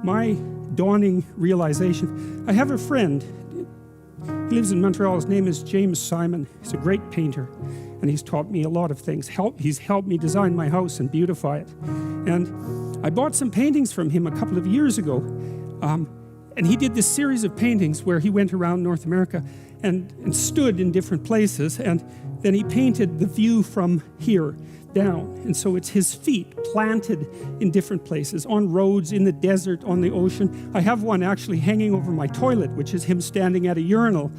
my dawning realization, I have a friend, he lives in Montreal, his name is James Simon. He's a great painter, and he's taught me a lot of things. He's helped me design my house and beautify it. And I bought some paintings from him a couple of years ago, and he did this series of paintings where he went around North America and stood in different places, and then he painted the view from here down. And so it's his feet planted in different places, on roads, in the desert, on the ocean. I have one actually hanging over my toilet, which is him standing at a urinal.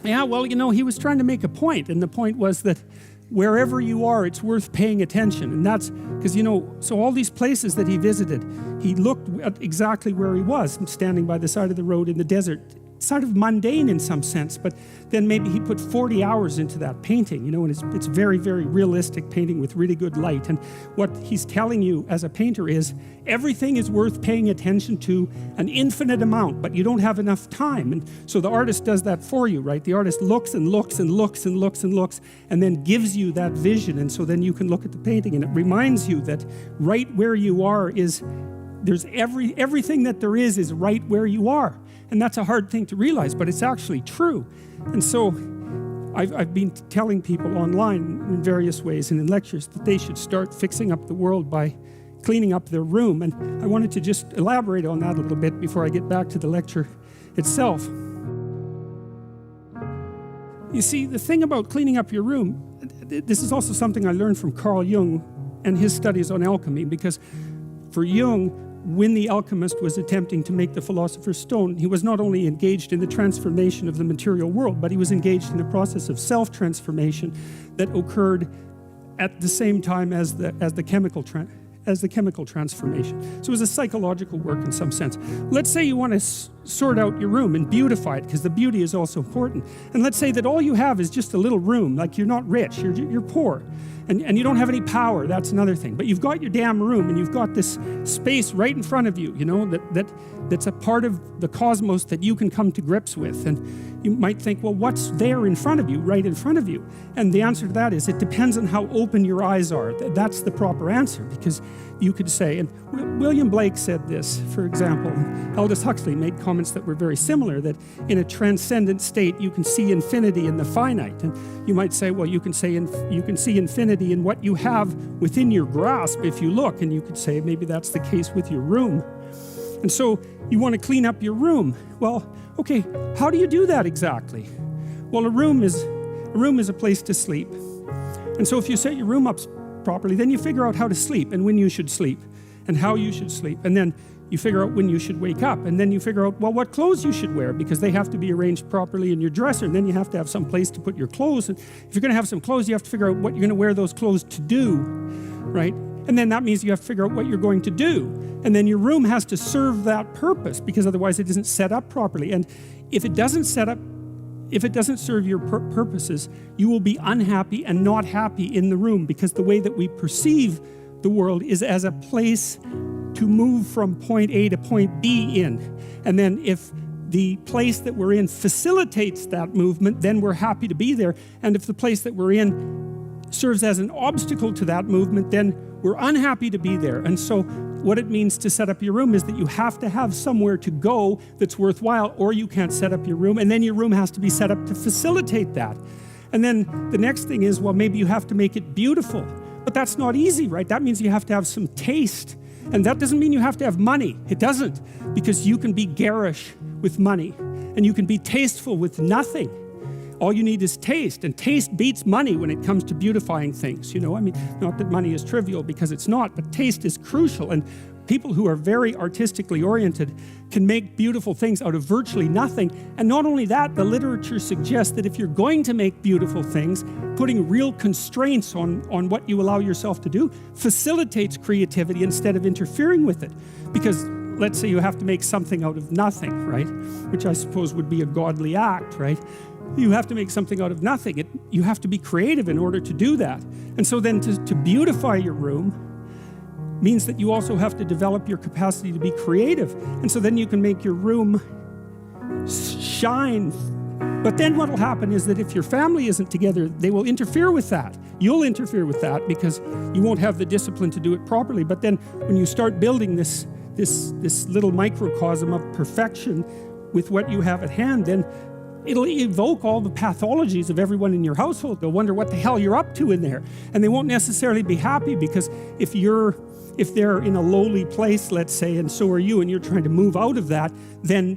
Yeah, well, you know, he was trying to make a point, and the point was that wherever you are, it's worth paying attention. And that's because, you know, so all these places that he visited, he looked at exactly where he was, standing by the side of the road in the desert. Sort of mundane in some sense, but then maybe he put 40 hours into that painting, you know, and it's very, very realistic painting with really good light. And what he's telling you as a painter is everything is worth paying attention to an infinite amount, but you don't have enough time. And so the artist does that for you, right? The artist looks and looks and looks and looks and looks and then gives you that vision. And so then you can look at the painting and it reminds you that right where you are is, there's everything that there is right where you are. And that's a hard thing to realize, but it's actually true. And so I've been telling people online in various ways and in lectures that they should start fixing up the world by cleaning up their room. And I wanted to just elaborate on that a little bit before I get back to the lecture itself. You see, the thing about cleaning up your room, this is also something I learned from Carl Jung and his studies on alchemy, because for Jung, when the alchemist was attempting to make the philosopher's stone, he was not only engaged in the transformation of the material world, but he was engaged in a process of self-transformation that occurred at the same time as the chemical transformation. So it was a psychological work in some sense. Let's say you want to sort out your room and beautify it, because the beauty is also important. And let's say that all you have is just a little room, like you're not rich, you're poor. And you don't have any power, that's another thing. But you've got your damn room, and you've got this space right in front of you, you know, that's a part of the cosmos that you can come to grips with. And you might think, well, what's there in front of you, right in front of you? And the answer to that is, it depends on how open your eyes are. That's the proper answer, because you could say, and William Blake said this, for example, Aldous Huxley made comments that were very similar, that in a transcendent state, you can see infinity in the finite. And you might say, well, you can see infinity in what you have within your grasp if you look. And you could say, maybe that's the case with your room. And so you want to clean up your room. Well, okay, how do you do that exactly? Well, a room is a place to sleep. And so if you set your room up properly, then you figure out how to sleep and when you should sleep and how you should sleep. And then you figure out when you should wake up. And then you figure out, well, what clothes you should wear, because they have to be arranged properly in your dresser. And then you have to have some place to put your clothes. And if you're going to have some clothes, you have to figure out what you're going to wear those clothes to do, right? And then that means you have to figure out what you're going to do. And then your room has to serve that purpose, because otherwise it isn't set up properly. And if it doesn't serve your purposes, you will be unhappy and not happy in the room, because the way that we perceive the world is as a place to move from point A to point B in. And then if the place that we're in facilitates that movement, then we're happy to be there. And if the place that we're in serves as an obstacle to that movement, then we're unhappy to be there. And so what it means to set up your room is that you have to have somewhere to go that's worthwhile, or you can't set up your room. And then your room has to be set up to facilitate that. And then the next thing is, well, maybe you have to make it beautiful. But that's not easy, right? That means you have to have some taste. And that doesn't mean you have to have money. It doesn't, because you can be garish with money, and you can be tasteful with nothing. All you need is taste, and taste beats money when it comes to beautifying things. You know, I mean, not that money is trivial, because it's not, but taste is crucial. And people who are very artistically oriented can make beautiful things out of virtually nothing. And not only that, the literature suggests that if you're going to make beautiful things, putting real constraints on what you allow yourself to do facilitates creativity instead of interfering with it. Because let's say you have to make something out of nothing, right? Which I suppose would be a godly act, right? You have to make something out of nothing. You have to be creative in order to do that. And so then to beautify your room means that you also have to develop your capacity to be creative. And so then you can make your room shine. But then what will happen is that if your family isn't together, they will interfere with that. You'll interfere with that because you won't have the discipline to do it properly. But then when you start building this this little microcosm of perfection with what you have at hand, then it'll evoke all the pathologies of everyone in your household. They'll wonder what the hell you're up to in there. And they won't necessarily be happy, because if they're in a lowly place, let's say, and so are you, and you're trying to move out of that, then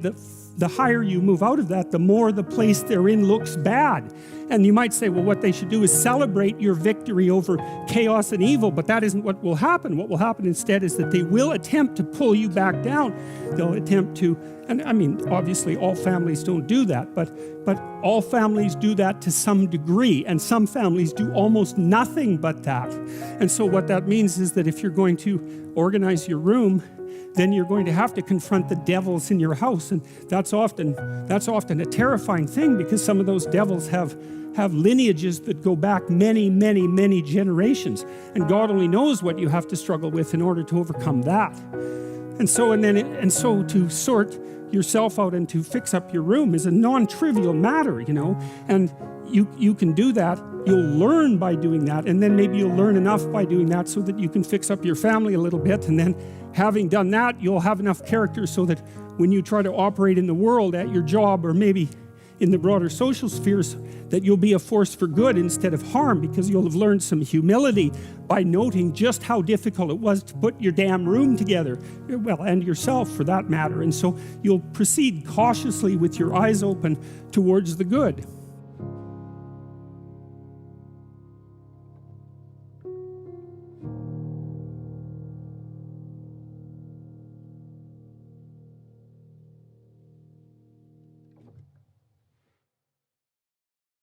the higher you move out of that, the more the place they're in looks bad. And you might say, well, what they should do is celebrate your victory over chaos and evil, but that isn't what will happen. What will happen instead is that they will attempt to pull you back down. They'll attempt to, and I mean, obviously all families don't do that, but all families do that to some degree, and some families do almost nothing but that. And so what that means is that if you're going to organize your room, then you're going to have to confront the devils in your house. And that's often a terrifying thing, because some of those devils have lineages that go back many, many, many generations. And God only knows what you have to struggle with in order to overcome that. And so to sort yourself out and to fix up your room is a non-trivial matter, and you can do that. You'll learn by doing that, and then maybe you'll learn enough by doing that so that you can fix up your family a little bit, and then having done that, you'll have enough character so that when you try to operate in the world at your job, or maybe in the broader social spheres, that you'll be a force for good instead of harm, because you'll have learned some humility by noting just how difficult it was to put your damn room together, well, and yourself for that matter. And so you'll proceed cautiously with your eyes open towards the good.